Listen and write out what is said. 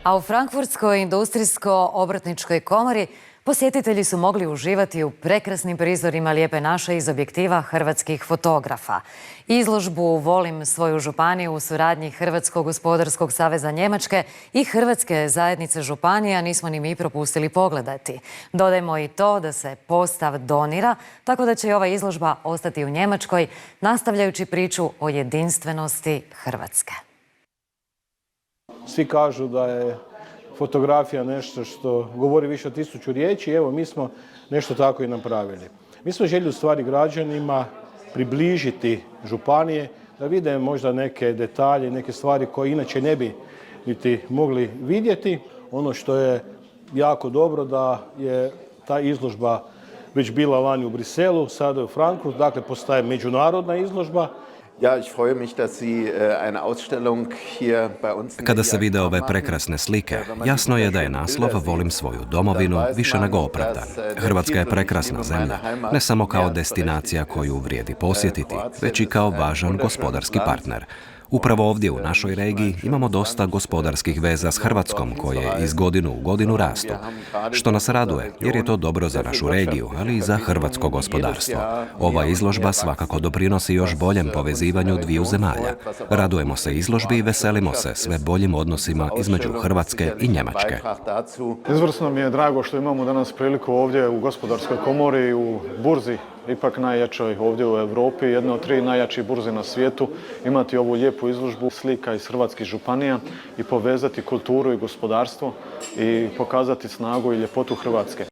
A u Frankfurtskoj industrijsko-obrtničkoj komori posjetitelji su mogli uživati u prekrasnim prizorima Lijepe naše iz objektiva hrvatskih fotografa. Izložbu Volim svoju županiju u suradnji Hrvatskog gospodarskog saveza Njemačke i Hrvatske zajednice županija nismo ni mi propustili pogledati. Dodajmo i to da se postav donira, tako da će i ova izložba ostati u Njemačkoj, nastavljajući priču o jedinstvenosti Hrvatske. Svi kažu da je fotografija nešto što govori više od 1000 riječi. Evo, mi smo nešto tako i napravili. Mi smo željeli u stvari građanima približiti županije, da vide možda neke detalje, neke stvari koje inače ne bi niti mogli vidjeti. Ono što je jako dobro da je ta izložba već bila lani u Briselu, sada je u Frankfurtu, dakle postaje međunarodna izložba. Kada se vide ove prekrasne slike, jasno je da je naslov Volim svoju domovinu više nego opravdan. Hrvatska je prekrasna zemlja, ne samo kao destinacija koju vrijedi posjetiti, već i kao važan gospodarski partner. Upravo ovdje u našoj regiji imamo dosta gospodarskih veza s Hrvatskom koje iz godinu u godinu rastu. Što nas raduje, jer je to dobro za našu regiju, ali i za hrvatsko gospodarstvo. Ova izložba svakako doprinosi još boljem povezivanju dviju zemalja. Radujemo se izložbi i veselimo se sve boljim odnosima između Hrvatske i Njemačke. Izvrsno mi je drago što imamo danas priliku ovdje u gospodarskoj komori, u burzi, ipak najjačoj ovdje u Europi, jedna od 3 najjačih burze na svijetu, imati ovu lijepu izložbu slika iz hrvatskih županija i povezati kulturu i gospodarstvo i pokazati snagu i ljepotu Hrvatske.